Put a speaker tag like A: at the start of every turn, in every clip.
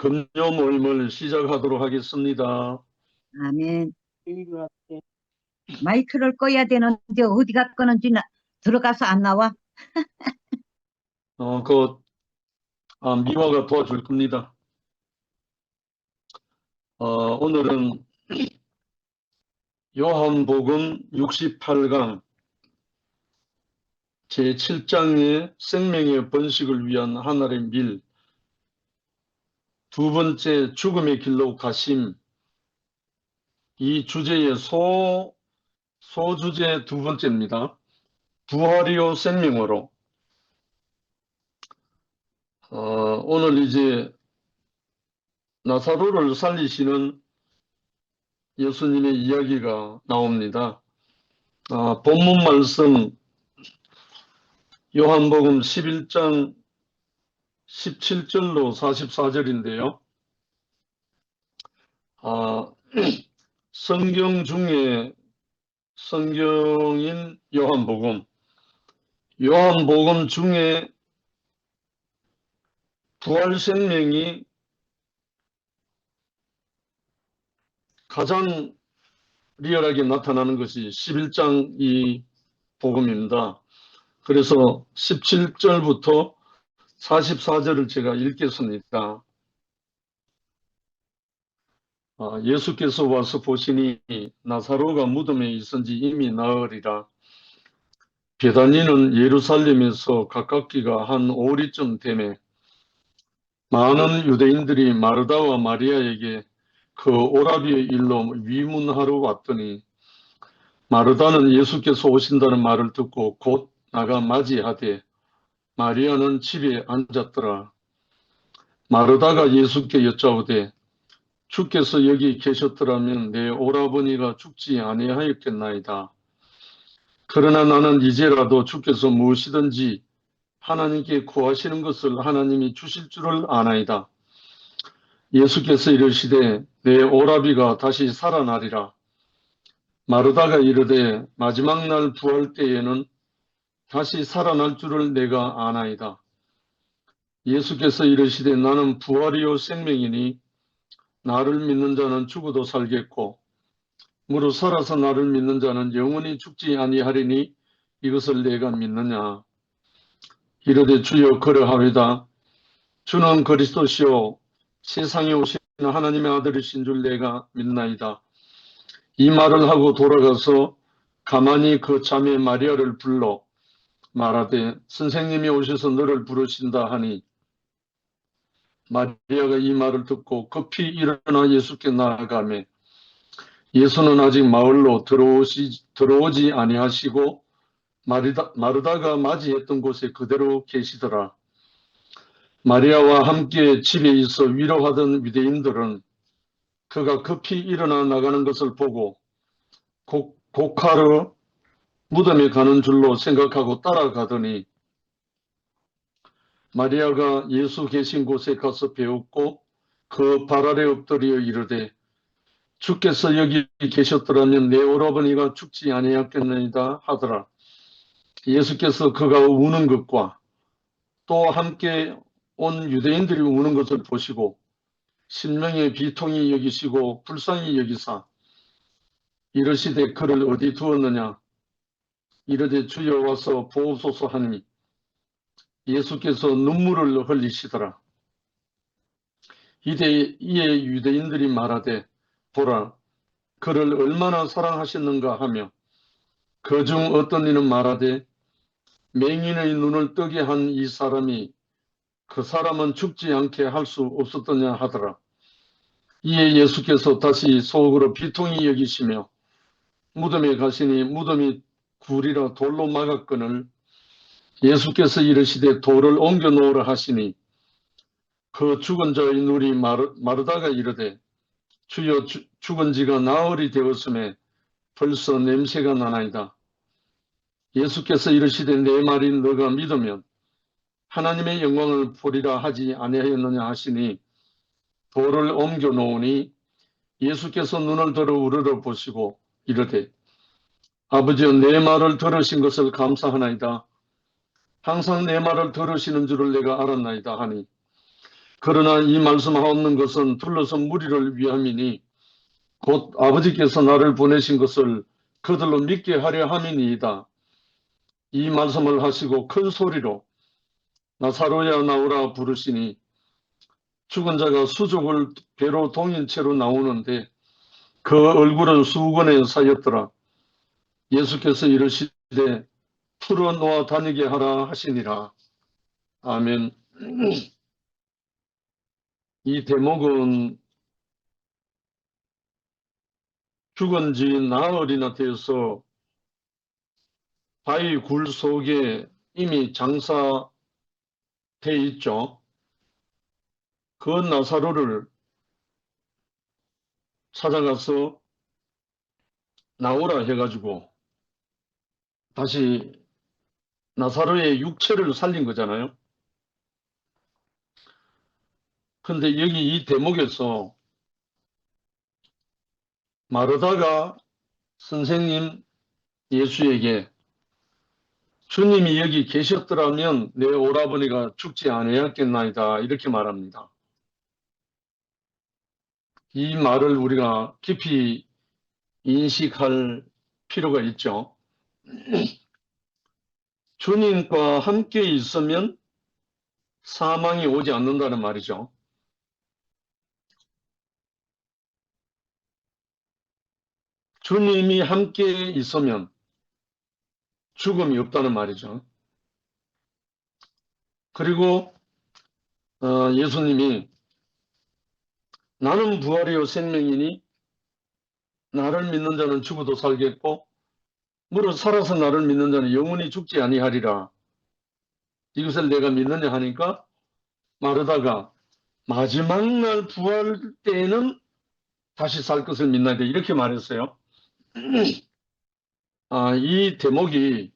A: 금요 모임을 시작하도록 하겠습니다.
B: 아멘. 마이크를 꺼야 되는데 어디 갔거는지 들어가서 안 나와.
A: 미화가 도와줄 겁니다. 오늘은 요한복음 68강 제7장의 생명의 번식을 위한 하늘의 밀, 두 번째 죽음의 길로 가심, 이 주제의 소주제 두 번째입니다. 부활이요 생명으로. 오늘 이제 나사로를 살리시는 예수님의 이야기가 나옵니다. 본문 말씀 요한복음 11장 17절로 44절인데요. 성경 중에 성경인 요한복음 중에 부활 생명이 가장 리얼하게 나타나는 것이 11장 이 복음입니다. 그래서 17절부터 44절을 제가 읽겠습니다. 예수께서 와서 보시니 나사로가 무덤에 있은지 이미 나으리라. 베다니는 예루살렘에서 가깝기가 한 5리쯤 되매 많은 유대인들이 마르다와 마리아에게 그 오라비의 일로 위문하러 왔더니 마르다는 예수께서 오신다는 말을 듣고 곧 나가 맞이하되 마리아는 집에 앉았더라. 마르다가 예수께 여짜오되 주께서 여기 계셨더라면 내 오라버니가 죽지 아니하였겠나이다. 그러나 나는 이제라도 주께서 무엇이든지 하나님께 구하시는 것을 하나님이 주실 줄을 아나이다. 예수께서 이르시되 내 오라비가 다시 살아나리라. 마르다가 이르되 마지막 날 부활 때에는 다시 살아날 줄을 내가 아나이다. 예수께서 이르시되 나는 부활이요 생명이니 나를 믿는 자는 죽어도 살겠고 무릇 살아서 나를 믿는 자는 영원히 죽지 아니하리니 이것을 내가 믿느냐. 이르되 주여 그러하리다. 주는 그리스도시요 세상에 오시는 하나님의 아들이신 줄 내가 믿나이다. 이 말을 하고 돌아가서 가만히 그 자매 마리아를 불러 말하되 선생님이 오셔서 너를 부르신다 하니 마리아가 이 말을 듣고 급히 일어나 예수께 나아가매 예수는 아직 마을로 들어오지 아니하시고 마르다가 맞이했던 곳에 그대로 계시더라. 마리아와 함께 집에 있어 위로하던 유대인들은 그가 급히 일어나 나가는 것을 보고 곡하러 무덤에 가는 줄로 생각하고 따라가더니 마리아가 예수 계신 곳에 가서 배웠고 그 발 아래 엎드려 이르되 주께서 여기 계셨더라면 내 오라버니가 죽지 아니하였겠나이다 하더라. 예수께서 그가 우는 것과 또 함께 온 유대인들이 우는 것을 보시고 심령의 비통이 여기시고 불쌍히 여기사 이르시되 그를 어디 두었느냐. 이르되 주여 와서 보옵소서 하니 예수께서 눈물을 흘리시더라. 이에 유대인들이 말하되 보라 그를 얼마나 사랑하셨는가 하며 그중 어떤 이는 말하되 맹인의 눈을 뜨게 한 이 사람이 그 사람은 죽지 않게 할 수 없었더냐 하더라. 이에 예수께서 다시 속으로 비통히 여기시며 무덤에 가시니 무덤이 굴이라 돌로 막았거늘 예수께서 이르시되 돌을 옮겨 놓으라 하시니 그 죽은 자의 눈이 마르다가 이르되 주여 죽은 지가 나흘이 되었음에 벌써 냄새가 나나이다. 예수께서 이르시되 내 말이 너가 믿으면 하나님의 영광을 보리라 하지 아니하였느냐 하시니 돌을 옮겨 놓으니 예수께서 눈을 들어 우러러 보시고 이르되 아버지여 내 말을 들으신 것을 감사하나이다. 항상 내 말을 들으시는 줄을 내가 알았나이다 하니 그러나 이 말씀하옵는 것은 둘러선 무리를 위함이니 곧 아버지께서 나를 보내신 것을 그들로 믿게 하려 함이니이다. 이 말씀을 하시고 큰 소리로 나사로야 나오라 부르시니 죽은 자가 수족을 배로 동인 채로 나오는데 그 얼굴은 수건에 쌓였더라. 예수께서 이르시되 풀어놓아 다니게 하라 하시니라. 아멘. 이 대목은 죽은 지 나흘이나 되어서 바위 굴 속에 이미 장사돼 있죠. 그 나사로를 찾아가서 나오라 해가지고 다시 나사로의 육체를 살린 거잖아요. 근데 여기 이 대목에서 마르다가 선생님 예수에게 주님이 여기 계셨더라면 내 오라버니가 죽지 아니했겠나이다 이렇게 말합니다. 이 말을 우리가 깊이 인식할 필요가 있죠. 주님과 함께 있으면 사망이 오지 않는다는 말이죠. 주님이 함께 있으면 죽음이 없다는 말이죠. 그리고 예수님이 나는 부활이요 생명이니 나를 믿는 자는 죽어도 살겠고 무릇 살아서 나를 믿는 자는 영원히 죽지 아니하리라. 이것을 내가 믿느냐 하니까 마르다가 마지막 날 부활 때에는 다시 살 것을 믿나이다 이렇게 말했어요. 이 대목이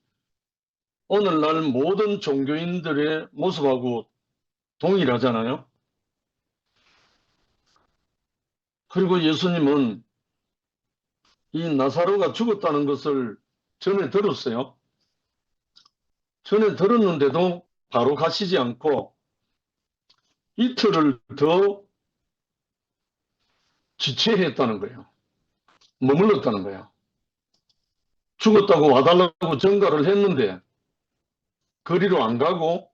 A: 오늘날 모든 종교인들의 모습하고 동일하잖아요. 그리고 예수님은 이 나사로가 죽었다는 것을 전에 들었어요. 전에 들었는데도 바로 가시지 않고 이틀을 더 지체했다는 거예요. 머물렀다는 거예요. 죽었다고 와달라고 전가를 했는데 거리로 안 가고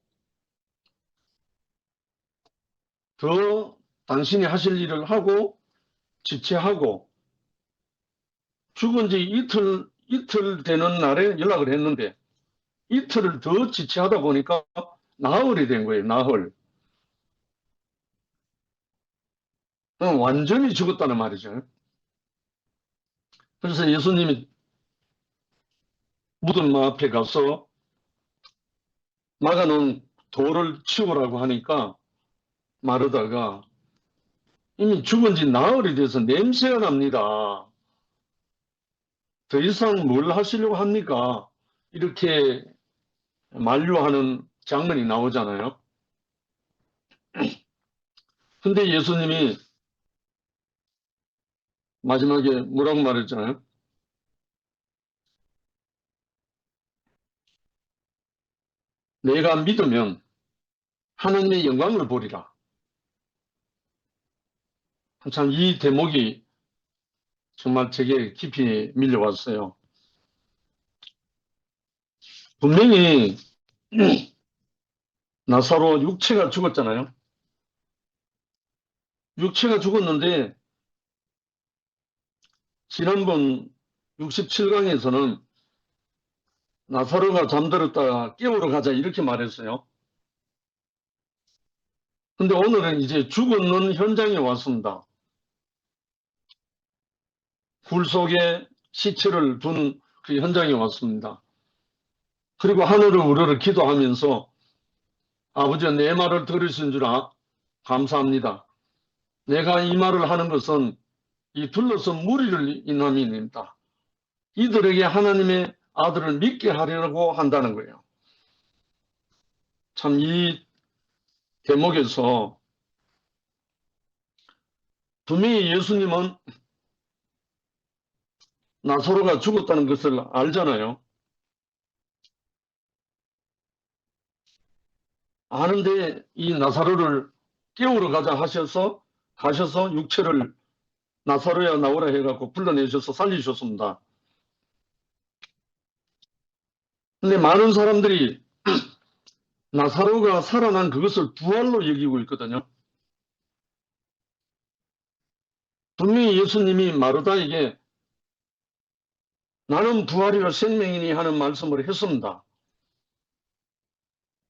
A: 더 당신이 하실 일을 하고 지체하고 죽은 지 이틀 되는 날에 연락을 했는데 이틀을 더 지체하다 보니까 나흘이 된 거예요. 나흘. 완전히 죽었다는 말이죠. 그래서 예수님이 무덤 앞에 가서 막아놓은 돌을 치우라고 하니까 마르다가 이미 죽은 지 나흘이 돼서 냄새가 납니다. 더 이상 뭘 하시려고 합니까? 이렇게 만류하는 장면이 나오잖아요. 근데 예수님이 마지막에 뭐라고 말했잖아요. 내가 믿으면 하나님의 영광을 보리라. 참 이 대목이 정말 제게 깊이 밀려왔어요. 분명히 나사로 육체가 죽었잖아요. 육체가 죽었는데 지난번 67강에서는 나사로가 잠들었다가 깨우러 가자 이렇게 말했어요. 근데 오늘은 이제 죽었는 현장에 왔습니다. 굴 속에 시체를 둔 그 현장에 왔습니다. 그리고 하늘을 우러러 기도하면서 아버지 내 말을 들으신 줄 감사합니다. 내가 이 말을 하는 것은 이 둘러선 무리를 인함입니다. 이들에게 하나님의 아들을 믿게 하려고 한다는 거예요. 참 이 대목에서 분명히 예수님은 나사로가 죽었다는 것을 알잖아요. 아는데 이 나사로를 깨우러 가자 하셔서 가셔서 육체를 나사로야 나오라 해갖고 불러내셔서 살리셨습니다. 근데 많은 사람들이 나사로가 살아난 그것을 부활로 여기고 있거든요. 분명히 예수님이 마르다에게 나는 부활이라 생명이니 하는 말씀을 했습니다.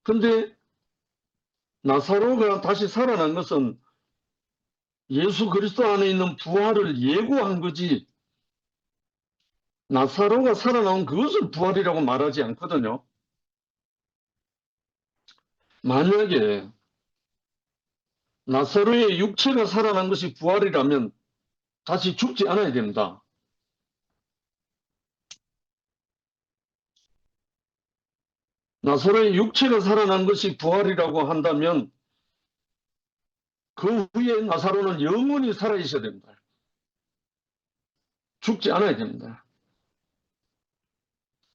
A: 근데 나사로가 다시 살아난 것은 예수 그리스도 안에 있는 부활을 예고한 거지, 나사로가 살아나온 그것을 부활이라고 말하지 않거든요. 만약에 나사로의 육체가 살아난 것이 부활이라면 다시 죽지 않아야 됩니다. 나사로의 육체가 살아난 것이 부활이라고 한다면 그 후에 나사로는 영원히 살아있어야 됩니다. 죽지 않아야 됩니다.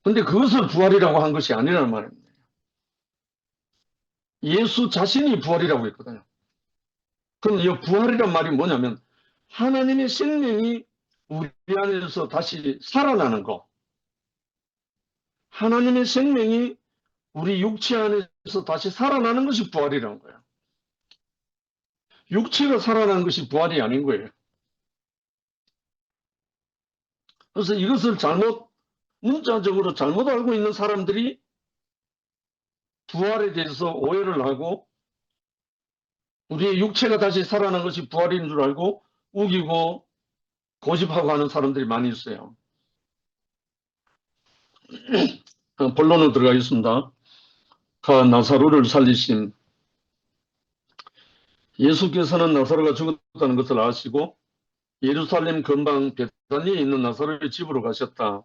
A: 근데 그것을 부활이라고 한 것이 아니라는 말입니다. 예수 자신이 부활이라고 했거든요. 그럼 이 부활이란 말이 뭐냐면 하나님의 생명이 우리 안에서 다시 살아나는 거. 하나님의 생명이 우리 육체 안에서 다시 살아나는 것이 부활이라는 거예요. 육체가 살아나는 것이 부활이 아닌 거예요. 그래서 이것을 문자적으로 잘못 알고 있는 사람들이 부활에 대해서 오해를 하고 우리의 육체가 다시 살아난 것이 부활인 줄 알고 우기고 고집하고 하는 사람들이 많이 있어요. 본론으로 들어가겠습니다. 나사로를 살리신 예수께서는 나사로가 죽었다는 것을 아시고 예루살렘 근방 베다니에 있는 나사로의 집으로 가셨다.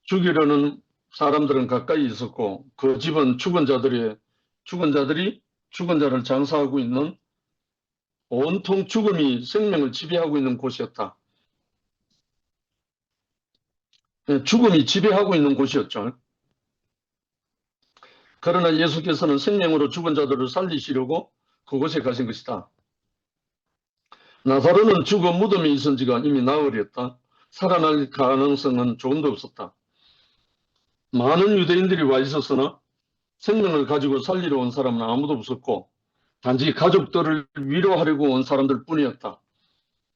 A: 죽이려는 사람들은 가까이 있었고 그 집은 죽은 자들이 죽은 자를 장사하고 있는 온통 죽음이 생명을 지배하고 있는 곳이었다. 죽음이 지배하고 있는 곳이었죠. 그러나 예수께서는 생명으로 죽은 자들을 살리시려고 그곳에 가신 것이다. 나사로는 죽어 무덤에 있은 지가 이미 나흘이었다. 살아날 가능성은 조금도 없었다. 많은 유대인들이 와 있었으나 생명을 가지고 살리러 온 사람은 아무도 없었고 단지 가족들을 위로하려고 온 사람들 뿐이었다.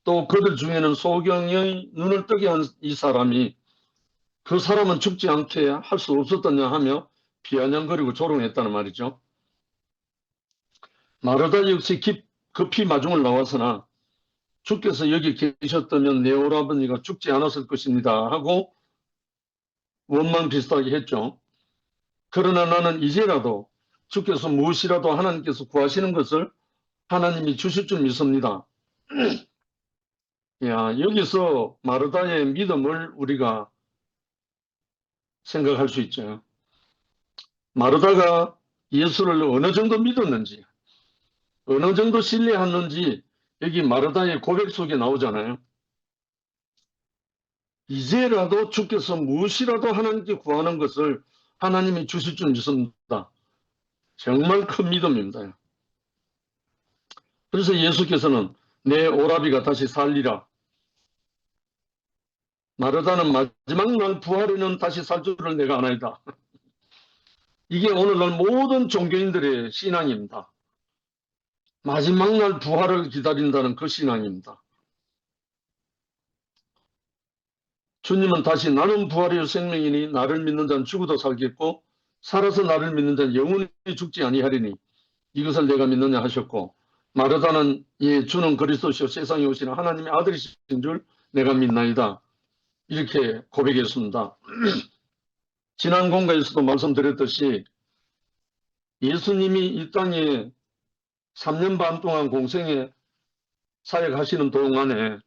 A: 또 그들 중에는 소경의 눈을 뜨게 한 이 사람이 그 사람은 죽지 않게 할 수 없었더냐 하며 비아냥거리고 조롱했다는 말이죠. 마르다 역시 급히 마중을 나와서나 주께서 여기 계셨다면 내 오라버니가 죽지 않았을 것입니다 하고 원망 비슷하게 했죠. 그러나 나는 이제라도 주께서 무엇이라도 하나님께서 구하시는 것을 하나님이 주실 줄 믿습니다. 여기서 마르다의 믿음을 우리가 생각할 수 있죠. 마르다가 예수를 어느 정도 믿었는지, 어느 정도 신뢰했는지 여기 마르다의 고백 속에 나오잖아요. 이제라도 주께서 무엇이라도 하나님께 구하는 것을 하나님이 주실 줄 믿습니다. 정말 큰 믿음입니다. 그래서 예수께서는 내 오라비가 다시 살리라. 마르다는 마지막 날 부활에는 다시 살 줄을 내가 아나이다. 이게 오늘날 모든 종교인들의 신앙입니다. 마지막 날 부활을 기다린다는 그 신앙입니다. 주님은 다시 나는 부활이요 생명이니 나를 믿는 자는 죽어도 살겠고 살아서 나를 믿는 자는 영원히 죽지 아니하리니 이것을 내가 믿느냐 하셨고 마르다는 주는 그리스도시요 세상에 오시는 하나님의 아들이신 줄 내가 믿나이다. 이렇게 고백했습니다. 지난 공가에서도 말씀드렸듯이 예수님이 이 땅에 3년 반 동안 공생에 사역하시는 동안에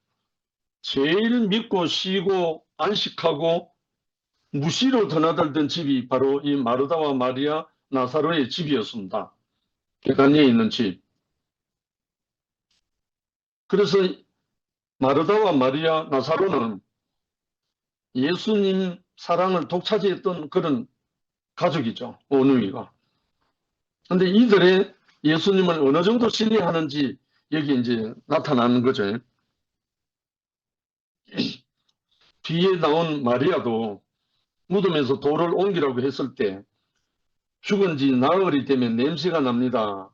A: 제일 믿고 쉬고 안식하고 무시로 드나들던 집이 바로 이 마르다와 마리아 나사로의 집이었습니다. 베다니에 있는 집. 그래서 마르다와 마리아 나사로는 예수님 사랑을 독차지했던 그런 가족이죠. 어누이가. 그런데 이들의 예수님을 어느 정도 신뢰하는지 여기 이제 나타나는 거죠. 뒤에 나온 마리아도 무덤에서 돌을 옮기라고 했을 때 죽은 지 나흘이 되면 냄새가 납니다.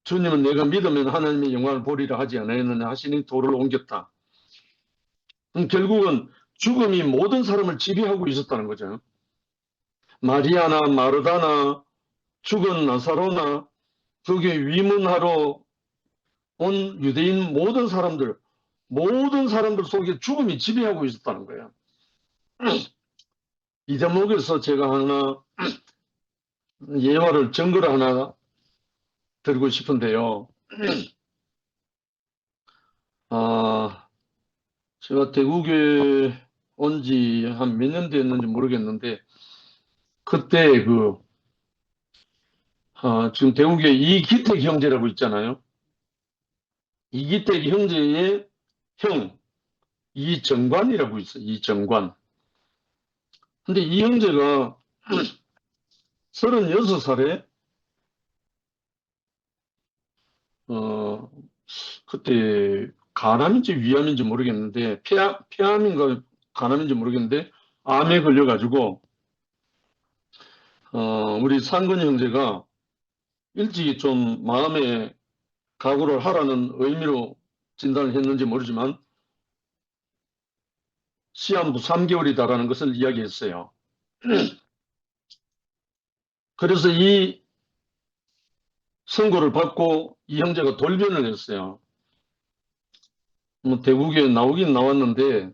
A: 주님은 내가 믿으면 하나님의 영광을 보리라 하지 않았느냐 하시니 돌을 옮겼다. 결국은 죽음이 모든 사람을 지배하고 있었다는 거죠. 마리아나 마르다나 죽은 나사로나 거기에 위문하러 온 유대인 모든 사람들 속에 죽음이 지배하고 있었다는 거예요. 이 대목에서 제가 하나 예화를 증거를 하나 드리고 싶은데요. 제가 대구에 온 지 한 몇 년 됐는지 모르겠는데 그때 지금 대구에 이기택 형제라고 있잖아요. 이기택 형제의 형 이정관이라고 있어요. 이정관. 근데 이 형제가 36살에 그때 간암인지 위암인지 모르겠는데 폐암인가 간암인지 모르겠는데 암에 걸려가지고 우리 상근 형제가 일찍이 좀 마음에 각오를 하라는 의미로 진단을 했는지 모르지만 시한부 3개월이다라는 것을 이야기했어요. 그래서 이 선고를 받고 이 형제가 돌변을 했어요. 뭐 대국에 나오긴 나왔는데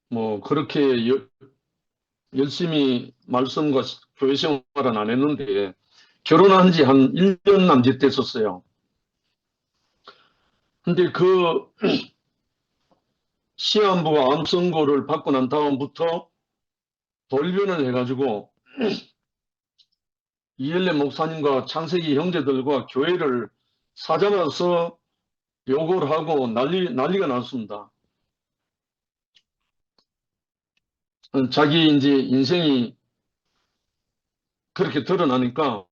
A: 뭐 그렇게 열심히 말씀과 교회 생활은 안 했는데 결혼한 지 한 1년 남짓 됐었어요. 근데 그 시한부가 암 선고를 받고 난 다음부터 돌변을 해가지고 이엘레 목사님과 창세기 형제들과 교회를 사자마서 욕을 하고 난리가 났습니다. 자기 이제 인생이 그렇게 드러나니까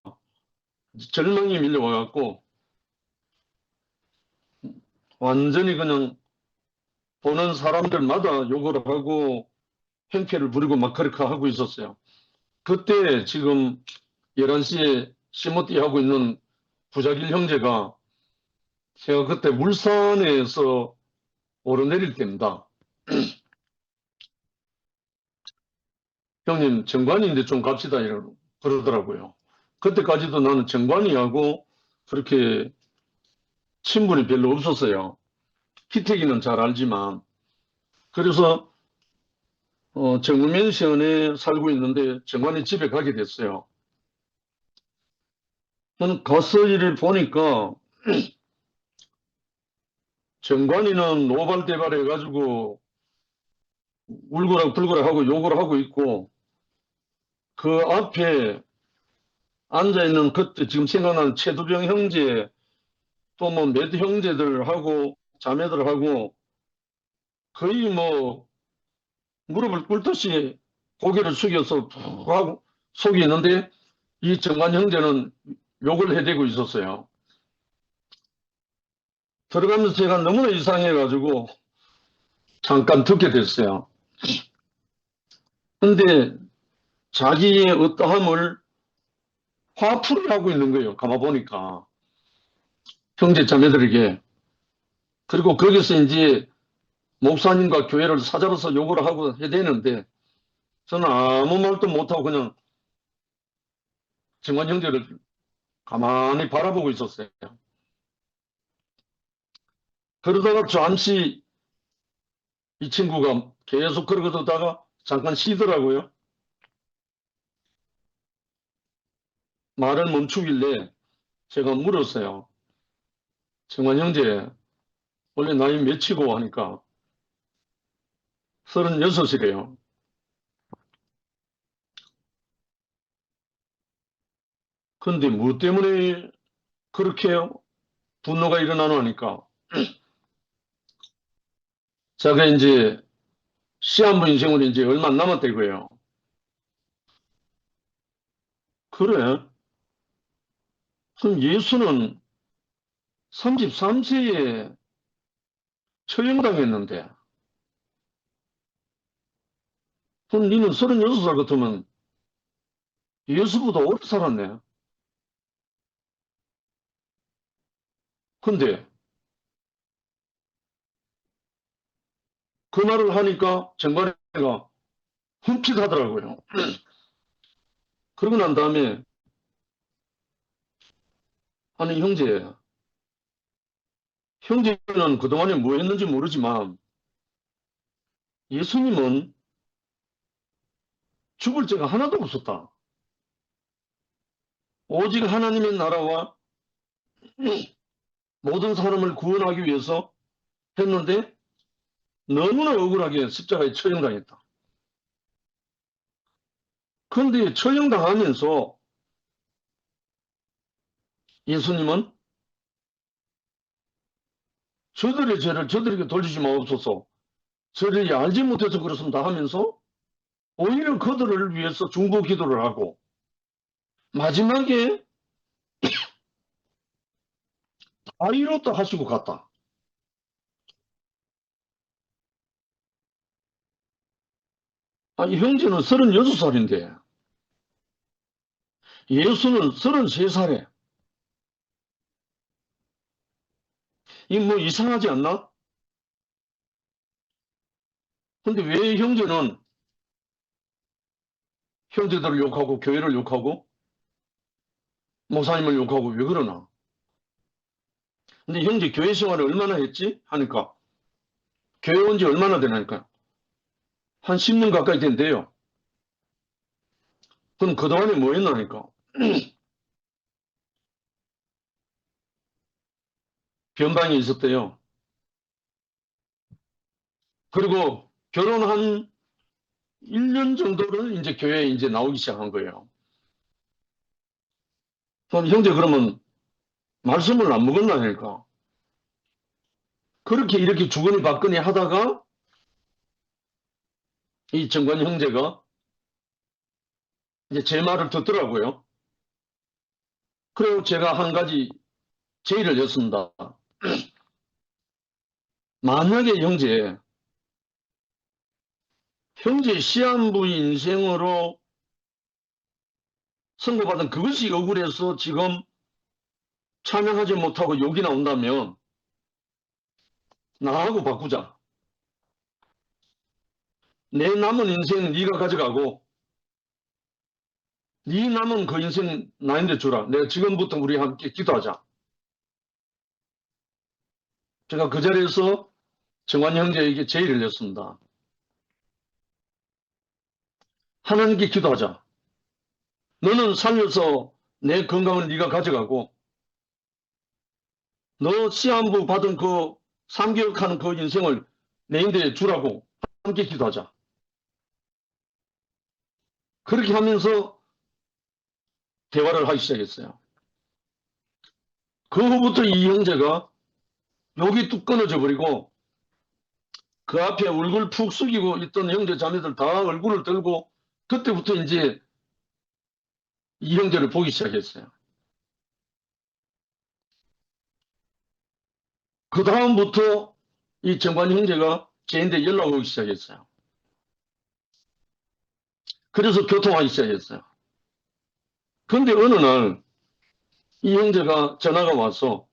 A: 절망이 밀려와갖고 완전히 그냥 보는 사람들마다 욕을 하고 행패를 부리고 막 그렇게 하고 있었어요. 그때 지금 11시에 시모티 하고 있는 부자길 형제가 제가 그때 울산에서 오르내릴 때입니다. 형님 정관인데 좀 갑시다 그러더라고요. 그때까지도 나는 정관이하고 그렇게 친분이 별로 없었어요. 희택이는 잘 알지만. 그래서 정읍면시원에 살고 있는데 정관이 집에 가게 됐어요. 저는 가서 일을 보니까 정관이는 노발대발 해가지고 울고락 불고락 하고 욕을 하고 있고 그 앞에 앉아있는 그때 지금 생각나는 최두병 형제 또 뭐 몇 형제들하고 자매들하고 거의 뭐 무릎을 꿇듯이 고개를 숙여서 푹 하고 속이 있는데 이 정관 형제는 욕을 해대고 있었어요. 들어가면서 제가 너무나 이상해가지고 잠깐 듣게 됐어요. 근데 자기의 어떠함을 화풀이 하고 있는 거예요. 가만 보니까. 형제 자매들에게. 그리고 거기서 이제 목사님과 교회를 사자로서 욕을 하고 해대는데 저는 아무 말도 못하고 그냥 정관 형제를 가만히 바라보고 있었어요. 그러다가 잠시 이 친구가 계속 그러다가 잠깐 쉬더라고요. 말을 멈추길래 제가 물었어요. 정관 형제, 원래 나이 몇이고 하니까 36이래요. 근데 뭐 때문에 그렇게 분노가 일어나노 하니까 제가 이제 시한부 인생으로 이제 얼마 안 남았다 이거예요. 그래? 그럼 예수는 33세에 처형당했는데, 그럼 니는 36살 같으면 예수보다 오래 살았네. 근데 그 말을 하니까 정관이가 흠칫하더라고요. 그러고 난 다음에, 아니 형제는 그동안에 뭐 했는지 모르지만 예수님은 죽을 죄가 하나도 없었다. 오직 하나님의 나라와 모든 사람을 구원하기 위해서 했는데 너무나 억울하게 십자가에 처형당했다. 그런데 처형당하면서 예수님은 저들의 죄를 저들에게 돌리지 마옵소서, 저들이 알지 못해서 그렇습니다 하면서 오히려 그들을 위해서 중보 기도를 하고 마지막에 다 이뤘다 하시고 갔다. 아니 형제는 36살인데 예수는 33살에 이 뭐 이상하지 않나? 근데 왜 형제는 형제들을 욕하고 교회를 욕하고 목사님을 욕하고 왜 그러나? 근데 형제 교회 생활을 얼마나 했지? 하니까 교회 온 지 얼마나 되나니까 한 10년 가까이 된대요. 그럼 그동안에 뭐 했나니까 변방에 있었대요. 그리고 결혼한 1년 정도를 이제 교회에 이제 나오기 시작한 거예요. 그럼 형제 그러면 말씀을 안 먹었나 하니까 그렇게 이렇게 주거니 받거니 하다가 이 정관 형제가 이제 제 말을 듣더라고요. 그리고 제가 한 가지 제의를 했습니다. 만약에 형제 시한부 인생으로 선고받은 그것이 억울해서 지금 찬양하지 못하고 욕이 나온다면 나하고 바꾸자. 내 남은 인생 네가 가져가고 네 남은 그 인생 나한테 주라. 내가 지금부터 우리 함께 기도하자. 제가 그 자리에서 정관 형제에게 제의를 했습니다. 하나님께 기도하자. 너는 살려서 내 건강을 네가 가져가고 너 시한부 받은 그 3개월하는 그 인생을 내인데 주라고 함께 기도하자. 그렇게 하면서 대화를 하기 시작했어요. 그 후부터 이 형제가 욕이 뚝 끊어져 버리고 그 앞에 얼굴 푹 숙이고 있던 형제 자매들 다 얼굴을 들고 그때부터 이제 이 형제를 보기 시작했어요. 그 다음부터 이 정관 형제가 저한테 연락 오기 시작했어요. 그래서 교통하기 시작했어요. 그런데 어느 날 이 형제가 전화가 와서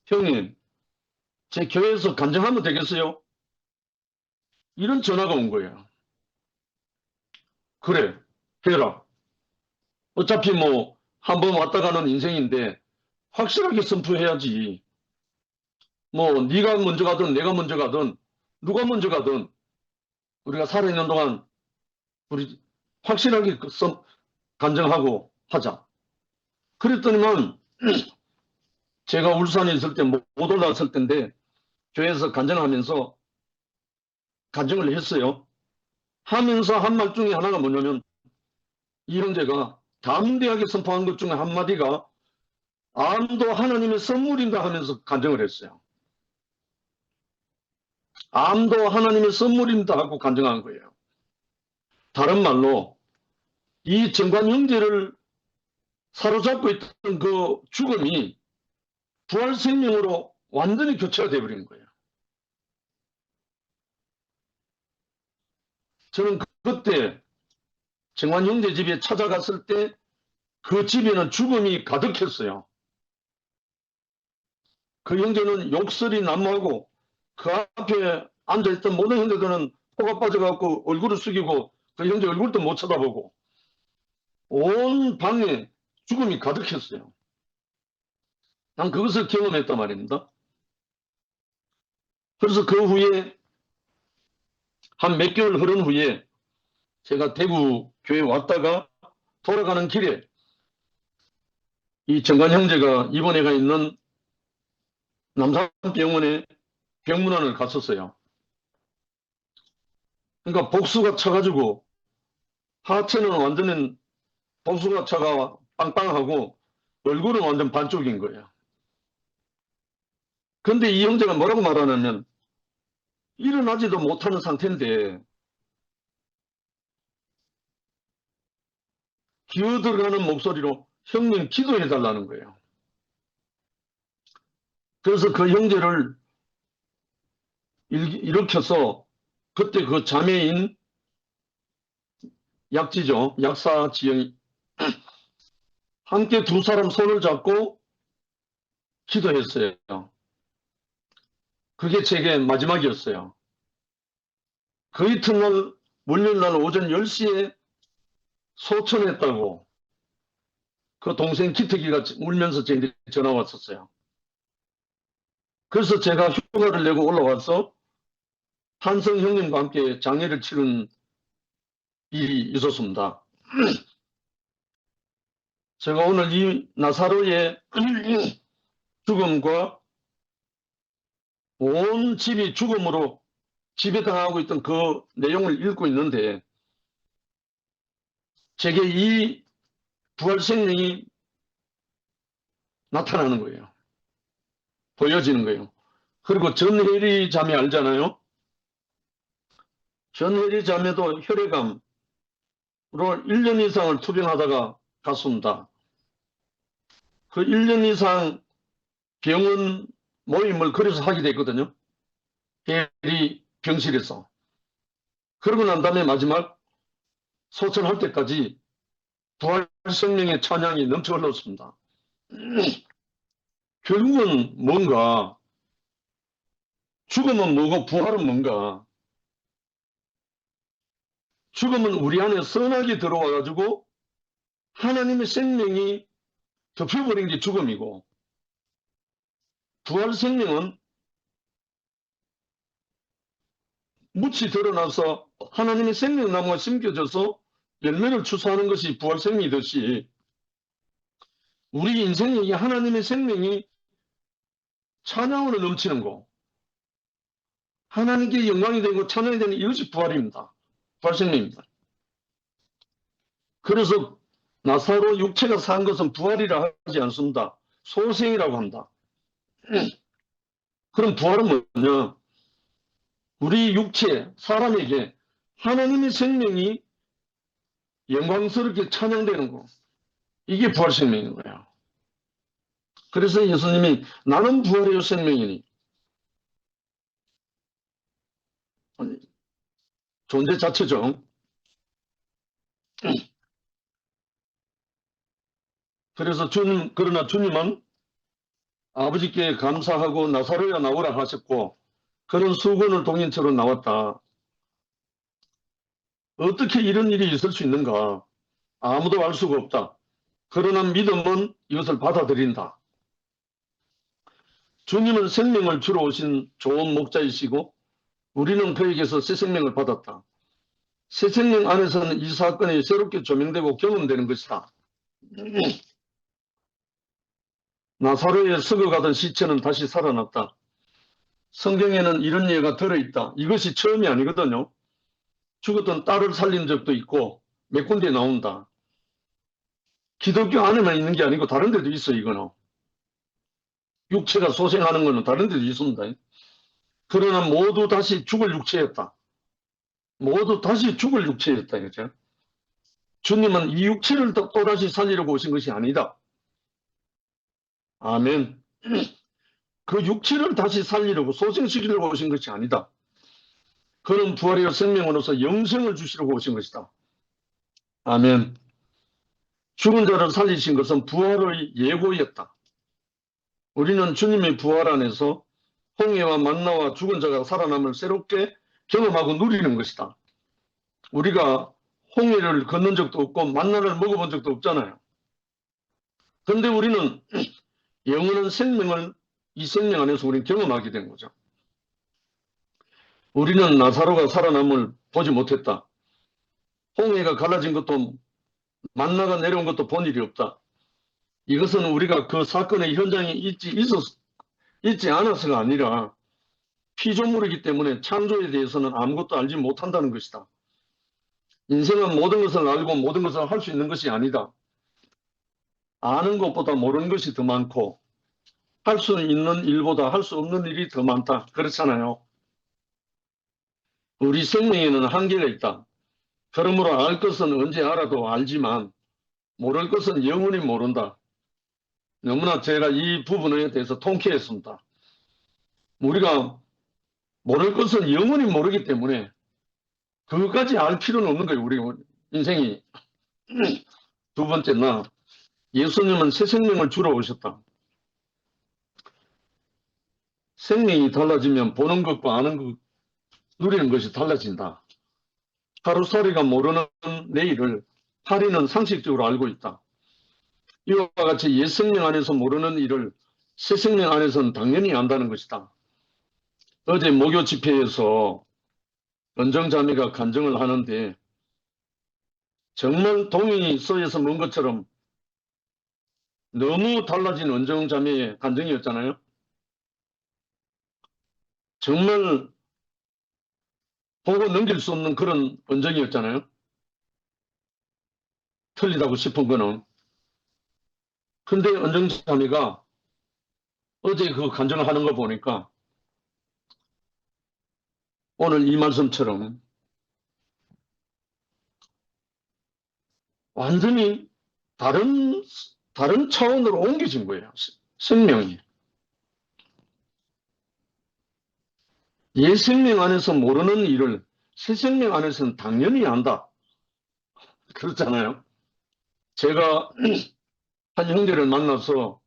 A: 형님 제 교회에서 간증하면 되겠어요? 이런 전화가 온 거예요. 그래 해라. 어차피 뭐 한 번 왔다 가는 인생인데 확실하게 선포해야지. 뭐 네가 먼저 가든 내가 먼저 가든 누가 먼저 가든 우리가 살아있는 동안 우리 확실하게 간증하고 하자. 그랬더니만 제가 울산에 있을 때 못 올라왔을 때인데 교회에서 간증하면서 간증을 했어요. 하면서 한 말 중에 하나가 뭐냐면 이 형제가 담대하게 선포한 것 중에 한마디가 암도 하나님의 선물인가 하면서 간증을 했어요. 암도 하나님의 선물입니다 하고 간증한 거예요. 다른 말로 이 정관 형제를 사로잡고 있던 그 죽음이 부활 생명으로 완전히 교체가 되어버린 거예요. 저는 그때 정환 형제 집에 찾아갔을 때 그 집에는 죽음이 가득했어요. 그 형제는 욕설이 난무하고 그 앞에 앉아있던 모든 형제들은 코가 빠져갖고 얼굴을 숙이고 그 형제 얼굴도 못 쳐다보고 온 방에 죽음이 가득했어요. 난 그것을 경험했단 말입니다. 그래서 그 후에 한 몇 개월 흐른 후에 제가 대구 교회 왔다가 돌아가는 길에 이 정관 형제가 입원해 가 있는 남산병원에 병문안을 갔었어요. 그러니까 복수가 차가지고 하체는 완전히 복수가 차가 빵빵하고 얼굴은 완전 반쪽인 거예요. 근데 이 형제가 뭐라고 말하냐면 일어나지도 못하는 상태인데 기어들어가는 목소리로 형님 기도해 달라는 거예요. 그래서 그 형제를 일으켜서 그때 그 자매인 약지죠. 약사 지영이 함께 두 사람 손을 잡고 기도했어요. 그게 제게 마지막이었어요. 그 이튿날 월요일날 오전 10시에 소천했다고 그 동생 기특이가 울면서 저한테 전화 왔었어요. 그래서 제가 휴가를 내고 올라와서 한성 형님과 함께 장례를 치른 일이 있었습니다. 제가 오늘 이 나사로의 죽음과 온 집이 죽음으로 지배당하고 있던 그 내용을 읽고 있는데 제게 이 부활생명이 나타나는 거예요. 보여지는 거예요. 그리고 전혜리 자매 알잖아요. 전혜리 자매도 혈액암으로 1년 이상을 투병하다가 갔습니다. 그 1년 이상 병원 모임을 그래서 하게 됐거든요. 혜리 병실에서. 그러고 난 다음에 마지막 소천할 때까지 부활 생명의 찬양이 넘쳐 흘렀습니다. 결국은 뭔가 죽음은 뭐고 부활은 뭔가 죽음은 우리 안에 선악이 들어와 가지고 하나님의 생명이 덮여버린 게 죽음이고 부활 생명은 묻이 드러나서 하나님의 생명나무가 심겨져서 열매를 추수하는 것이 부활 생명이듯이 우리 인생에 하나님의 생명이 찬양으로 넘치는 거 하나님께 영광이 되고 찬양이 되는 이것이 부활입니다. 부활 생명입니다. 그래서 나사로 육체가 산 것은 부활이라 하지 않습니다. 소생이라고 한다. 그럼 부활은 뭐냐? 우리 육체, 사람에게 하나님의 생명이 영광스럽게 찬양되는 거. 이게 부활 생명인 거예요. 그래서 예수님이 나는 부활의 생명이니 존재 자체죠. 그래서 그러나 주님은 아버지께 감사하고 나사로야 나오라 하셨고 그런 수건을 동인 채로 나왔다. 어떻게 이런 일이 있을 수 있는가? 아무도 알 수가 없다. 그러나 믿음은 이것을 받아들인다. 주님은 생명을 주러 오신 좋은 목자이시고 우리는 그에게서 새 생명을 받았다. 새 생명 안에서는 이 사건이 새롭게 조명되고 경험되는 것이다. 나사로에 썩어가던 시체는 다시 살아났다. 성경에는 이런 예가 들어있다. 이것이 처음이 아니거든요. 죽었던 딸을 살린 적도 있고 몇 군데 나온다. 기독교 안에만 있는 게 아니고 다른 데도 있어 이거는. 육체가 소생하는 것은 다른 데도 있습니다. 그러나 모두 다시 죽을 육체였다. 모두 다시 죽을 육체였다. 그죠? 주님은 이 육체를 또다시 살리려고 오신 것이 아니다. 아멘. 그 육체를 다시 살리려고 소생시키려고 오신 것이 아니다. 그는 부활의 생명으로서 영생을 주시려고 오신 것이다. 아멘. 죽은 자를 살리신 것은 부활의 예고였다. 우리는 주님의 부활 안에서 홍해와 만나와 죽은 자가 살아남을 새롭게 경험하고 누리는 것이다. 우리가 홍해를 걷는 적도 없고 만나를 먹어본 적도 없잖아요. 그런데 우리는 영원한 생명을 이 생명 안에서 우리는 경험하게 된 거죠. 우리는 나사로가 살아남을 보지 못했다. 홍해가 갈라진 것도 만나가 내려온 것도 본 일이 없다. 이것은 우리가 그 사건의 현장에 있지 않아서가 아니라 피조물이기 때문에 창조에 대해서는 아무것도 알지 못한다는 것이다. 인생은 모든 것을 알고 모든 것을 할 수 있는 것이 아니다. 아는 것보다 모르는 것이 더 많고 할 수 있는 일보다 할 수 없는 일이 더 많다. 그렇잖아요. 우리 생명에는 한계가 있다. 그러므로 알 것은 언제 알아도 알지만 모를 것은 영원히 모른다. 너무나 제가 이 부분에 대해서 통쾌했습니다. 우리가 모를 것은 영원히 모르기 때문에 그것까지 알 필요는 없는 거예요. 우리 인생이. 두 번째나 예수님은 새 생명을 주러 오셨다. 생명이 달라지면 보는 것과 아는 것, 누리는 것이 달라진다. 하루살이가 모르는 내일을 하리는 상식적으로 알고 있다. 이와 같이 옛 생명 안에서 모르는 일을 새 생명 안에서는 당연히 안다는 것이다. 어제 목요 집회에서 은정자매가 간증을 하는데 정말 동이 서에서 먼 것처럼 너무 달라진 은정자매의 간증이었잖아요. 정말 보고 넘길 수 없는 그런 은정이었잖아요. 틀리다고 싶은 거는. 근데 은정자매가 어제 그 간증을 하는 거 보니까 오늘 이 말씀처럼 완전히 다른 차원으로 옮겨진 거예요. 생명이. 옛 생명 안에서 모르는 일을 새 생명 안에서는 당연히 안다. 그렇잖아요. 제가 한 형제를 만나서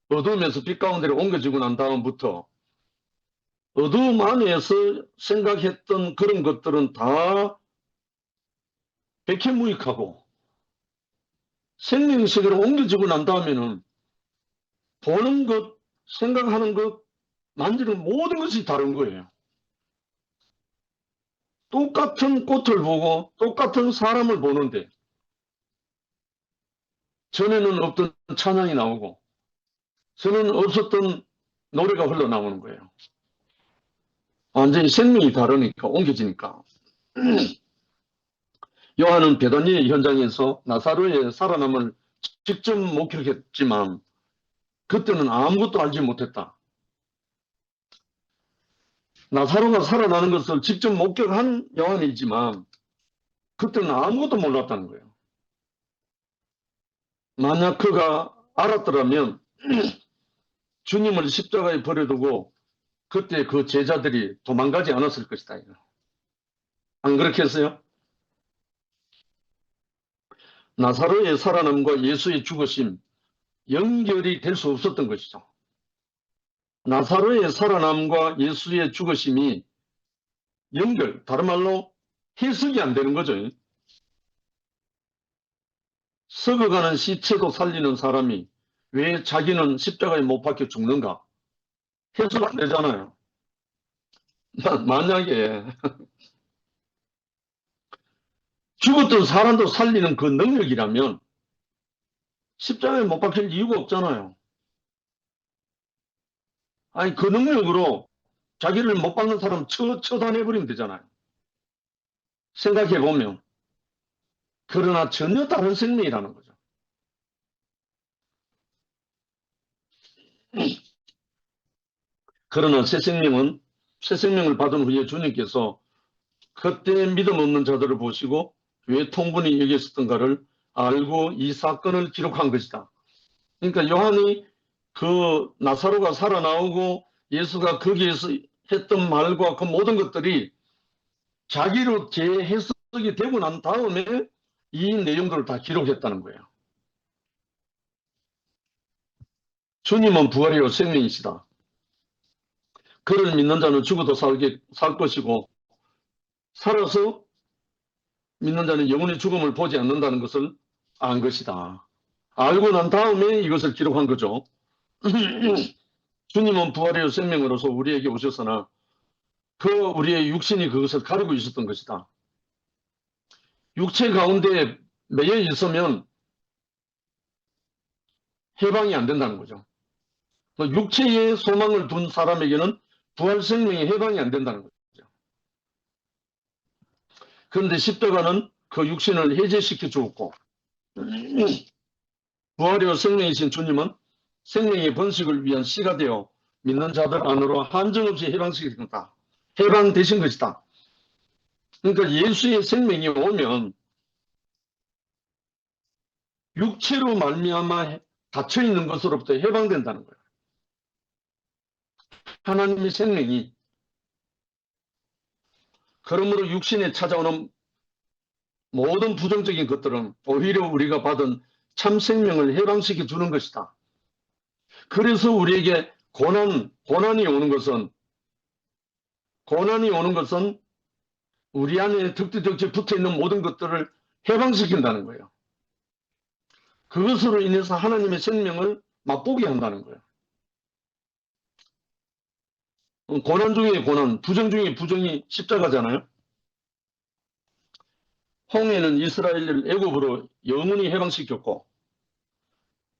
A: 어두움에서 빛 가운데로 옮겨지고 난 다음부터 어두움 안에서 생각했던 그런 것들은 다 백해무익하고 생명세계로 옮겨지고 난 다음에는 보는 것, 생각하는 것, 만지는 모든 것이 다른 거예요. 똑같은 꽃을 보고 똑같은 사람을 보는데 전에는 없던 찬양이 나오고 전에는 없었던 노래가 흘러나오는 거예요. 완전히 생명이 다르니까 옮겨지니까. 요한은 베다니의 현장에서 나사로의 살아남을 직접 목격했지만 그때는 아무것도 알지 못했다. 나사로가 살아나는 것을 직접 목격한 요한이지만 그때는 아무것도 몰랐다는 거예요. 만약 그가 알았더라면 주님을 십자가에 버려두고 그때 그 제자들이 도망가지 않았을 것이다. 안 그렇게 했어요? 나사로의 살아남과 예수의 죽으심 연결이 될 수 없었던 것이죠. 나사로의 살아남과 예수의 죽으심이 다른 말로 해석이 안 되는 거죠. 썩어가는 시체도 살리는 사람이 왜 자기는 십자가에 못 박혀 죽는가? 해석 안 되잖아요. 만약에 죽었던 사람도 살리는 그 능력이라면 십자가에 못 박힐 이유가 없잖아요. 아니 그 능력으로 자기를 못 박는 사람 처단해버리면 되잖아요. 생각해보면. 그러나 전혀 다른 생명이라는 거죠. 그러나 새 생명을 받은 후에 주님께서 그때 믿음 없는 자들을 보시고 왜 통분이 여기 있었던가를 알고 이 사건을 기록한 것이다. 그러니까 요한이 그 나사로가 살아나오고 예수가 거기에서 했던 말과 그 모든 것들이 자기로 재해석이 되고 난 다음에 이 내용들을 다 기록했다는 거예요. 주님은 부활이요 생명이시다. 그를 믿는 자는 죽어도 살 것이고 살아서 믿는 자는 영원히 죽음을 보지 않는다는 것을 안 것이다. 알고 난 다음에 이것을 기록한 거죠. 주님은 부활이요 생명으로서 우리에게 오셨으나 그 우리의 육신이 그것을 가리고 있었던 것이다. 육체 가운데 매여 있으면 해방이 안 된다는 거죠. 육체에 소망을 둔 사람에게는 부활 생명이 해방이 안 된다는 거죠. 그런데 십자가는 그 육신을 해제시켜 주었고 부활이요 생명이신 주님은 생명의 번식을 위한 씨가 되어 믿는 자들 안으로 한정없이 해방시켰다. 해방되신 것이다. 그러니까 예수의 생명이 오면 육체로 말미암아 닫혀 있는 것으로부터 해방된다는 거예요. 하나님의 생명이 그러므로 육신에 찾아오는 모든 부정적인 것들은 오히려 우리가 받은 참 생명을 해방시켜 주는 것이다. 그래서 우리에게 고난이 오는 것은 우리 안에 덕지덕지 붙어있는 모든 것들을 해방시킨다는 거예요. 그것으로 인해서 하나님의 생명을 맛보게 한다는 거예요. 고난 중에 고난, 부정 중에 부정이 십자가잖아요. 홍해는 이스라엘을 애굽으로 영원히 해방시켰고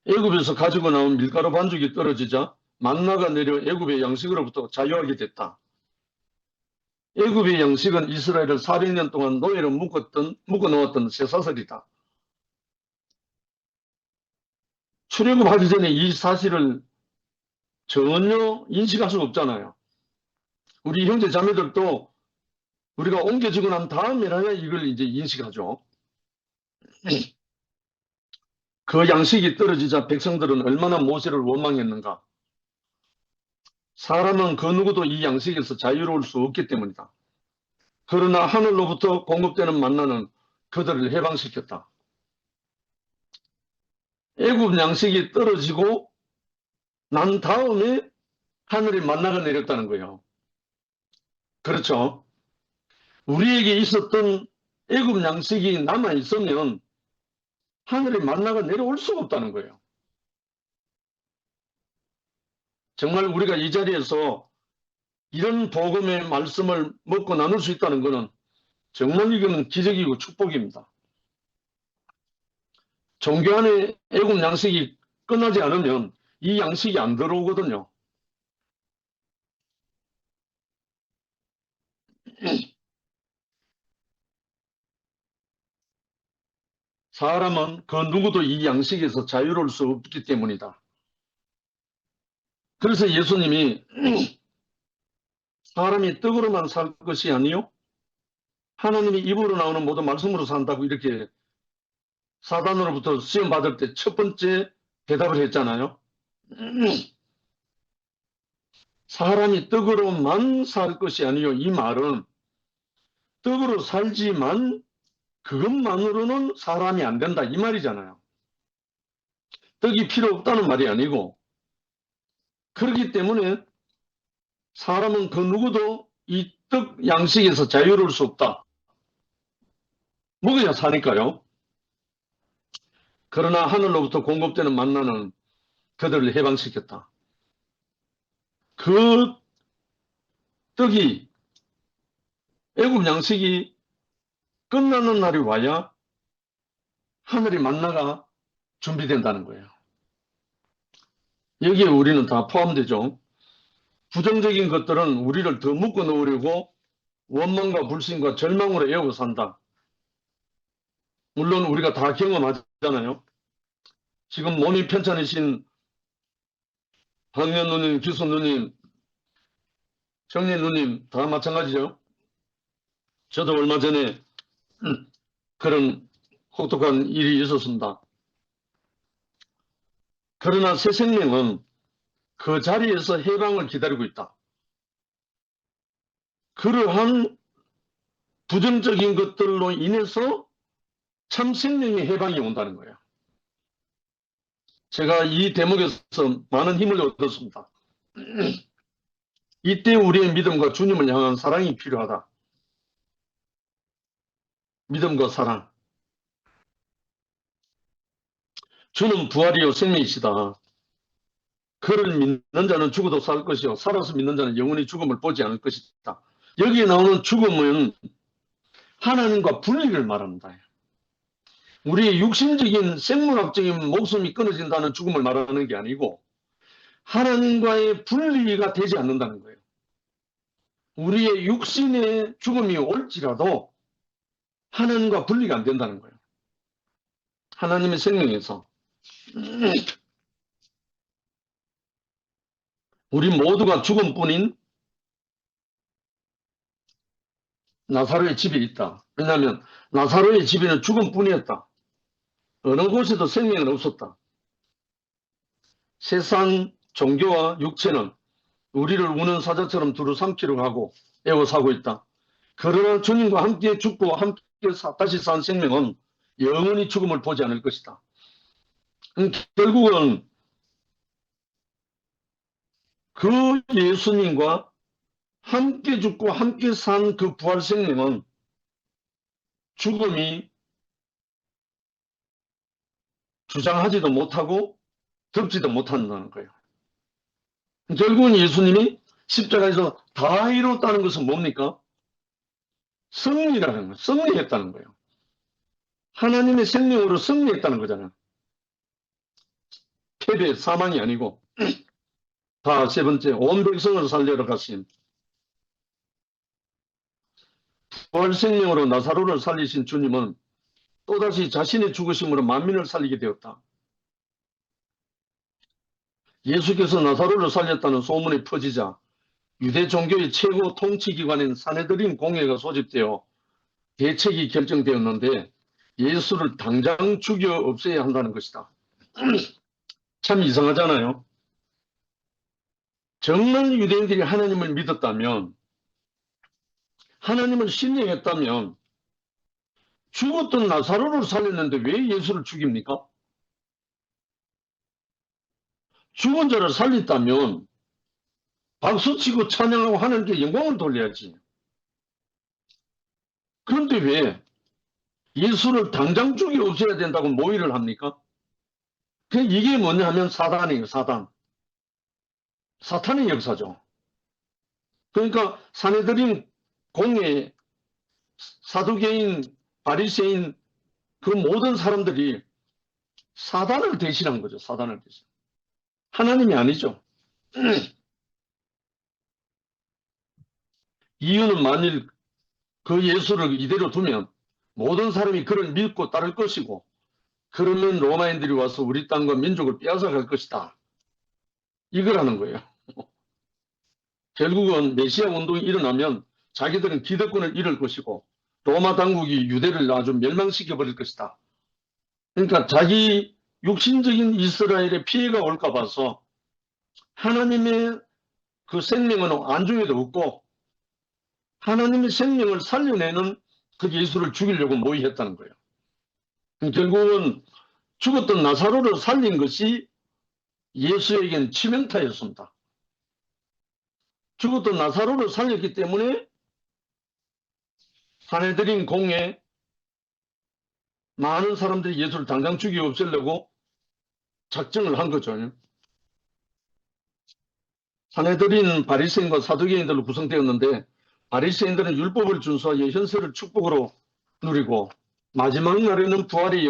A: 애굽에서 가지고 나온 밀가루 반죽이 떨어지자 만나가 내려 애굽의 양식으로부터 자유하게 됐다. 애굽의 양식은 이스라엘을 400년 동안 노예로 묶어놓았던 쇠사슬이다. 출애굽하기 전에 이 사실을 전혀 인식할 수가 없잖아요. 우리 형제 자매들도 우리가 옮겨지고 난 다음에라야 이걸 이제 인식하죠. 그 양식이 떨어지자 백성들은 얼마나 모세를 원망했는가. 사람은 그 누구도 이 양식에서 자유로울 수 없기 때문이다. 그러나 하늘로부터 공급되는 만나는 그들을 해방시켰다. 애굽 양식이 떨어지고 난 다음에 하늘에 만나가 내렸다는 거예요. 그렇죠? 우리에게 있었던 애굽 양식이 남아 있으면 하늘에 만나가 내려올 수가 없다는 거예요. 정말 우리가 이 자리에서 이런 복음의 말씀을 먹고 나눌 수 있다는 것은 정말 이거는 기적이고 축복입니다. 종교 안에 애굽 양식이 끝나지 않으면 이 양식이 안 들어오거든요. 사람은 그 누구도 이 양식에서 자유로울 수 없기 때문이다. 그래서 예수님이 사람이 떡으로만 살 것이 아니요 하나님이 입으로 나오는 모든 말씀으로 산다고 이렇게 사단으로부터 시험 받을 때 첫 번째 대답을 했잖아요. 사람이 떡으로만 살 것이 아니요 이 말은 떡으로 살지만 그것만으로는 사람이 안 된다 이 말이잖아요. 떡이 필요 없다는 말이 아니고 그렇기 때문에 사람은 그 누구도 이 떡 양식에서 자유로울 수 없다. 먹어야 사니까요. 그러나 하늘로부터 공급되는 만나는 그들을 해방시켰다. 그 떡이 애굽 양식이 끝나는 날이 와야 하늘의 만나가 준비된다는 거예요. 여기에 우리는 다 포함되죠. 부정적인 것들은 우리를 더 묶어 놓으려고 원망과 불신과 절망으로 애우고 산다. 물론 우리가 다 경험하잖아요. 지금 몸이 편찮으신 황현 누님, 기수 누님, 정리 누님 다 마찬가지죠. 저도 얼마 전에 그런 혹독한 일이 있었습니다. 그러나 새 생명은 그 자리에서 해방을 기다리고 있다. 그러한 부정적인 것들로 인해서 참 생명의 해방이 온다는 거예요. 제가 이 대목에서 많은 힘을 얻었습니다. 이때 우리의 믿음과 주님을 향한 사랑이 필요하다. 믿음과 사랑. 주는 부활이요 생명이시다. 그를 믿는 자는 죽어도 살 것이요 살아서 믿는 자는 영원히 죽음을 보지 않을 것이다. 여기에 나오는 죽음은 하나님과 분리를 말합니다. 우리의 육신적인 생물학적인 목숨이 끊어진다는 죽음을 말하는 게 아니고 하나님과의 분리가 되지 않는다는 거예요. 우리의 육신의 죽음이 올지라도 하나님과 분리가 안 된다는 거예요. 하나님의 생명에서. 우리 모두가 죽음뿐인 나사로의 집에 있다. 왜냐하면 나사로의 집에는 죽음뿐이었다. 어느 곳에도 생명은 없었다. 세상 종교와 육체는 우리를 우는 사자처럼 두루 삼키려고 하고 애워싸고 있다. 그러나 주님과 함께 죽고 함께 다시 산 생명은 영원히 죽음을 보지 않을 것이다. 결국은 그 예수님과 함께 죽고 함께 산 그 부활 생명은 죽음이 주장하지도 못하고 덮지도 못한다는 거예요. 결국은 예수님이 십자가에서 다 이뤘다는 것은 뭡니까? 승리라는 거예요. 승리했다는 거예요. 하나님의 생명으로 승리했다는 거잖아요. 패배, 사망이 아니고. 다 세 번째, 온 백성을 살려러 가신 부활 생명으로 나사로를 살리신 주님은 또다시 자신의 죽으심으로 만민을 살리게 되었다. 예수께서 나사로를 살렸다는 소문이 퍼지자 유대 종교의 최고 통치기관인 사내들인 공회가 소집되어 대책이 결정되었는데 예수를 당장 죽여 없애야 한다는 것이다. 참 이상하잖아요. 정말 유대인들이 하나님을 믿었다면, 하나님을 신뢰했다면 죽었던 나사로를 살렸는데 왜 예수를 죽입니까? 죽은 자를 살렸다면 박수치고 찬양하고 하나님께 영광을 돌려야지. 그런데 왜 예수를 당장 죽여 없애야 된다고 모의를 합니까? 이게 뭐냐 하면 사단이에요. 사탄의 역사죠. 그러니까 사내들인 공회, 사두개인, 바리새인 그 모든 사람들이 사단을 대신한 거죠. 사단을 대신. 하나님이 아니죠. 이유는 만일 그 예수를 이대로 두면 모든 사람이 그를 믿고 따를 것이고 그러면 로마인들이 와서 우리 땅과 민족을 빼앗아갈 것이다. 이거라는 거예요. 결국은 메시아 운동이 일어나면 자기들은 기득권을 잃을 것이고 로마 당국이 유대를 아주 멸망시켜버릴 것이다. 그러니까 자기 육신적인 이스라엘에 피해가 올까 봐서 하나님의 그 생명은 안중에도 없고 하나님의 생명을 살려내는 그 예수를 죽이려고 모의했다는 거예요. 결국은 죽었던 나사로를 살린 것이 예수에겐 치명타였습니다. 죽었던 나사로를 살렸기 때문에 사내들인 공에 많은 사람들이 예수를 당장 죽여 없애려고 작정을 한 거죠. 사내들인 바리새인과 사두개인들로 구성되었는데 바리새인들은 율법을 준수하여 현세를 축복으로 누리고 마지막 날에는 부활의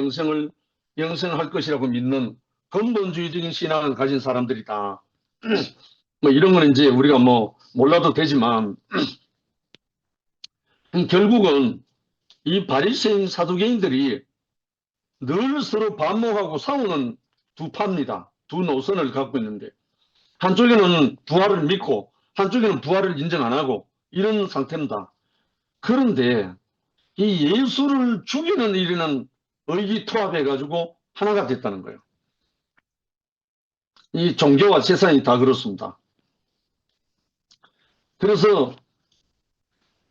A: 영생할 것이라고 믿는 근본주의적인 신앙을 가진 사람들이다. 뭐 이런 건 이제 우리가 뭐 몰라도 되지만 결국은 이 바리새인 사두개인들이 늘 서로 반목하고 싸우는 두 파입니다. 두 노선을 갖고 있는데 한쪽에는 부활을 믿고 한쪽에는 부활을 인정 안 하고 이런 상태입니다. 그런데 이 예수를 죽이는 일에는 의기투합해가지고 하나가 됐다는 거예요. 이 종교와 세상이 다 그렇습니다. 그래서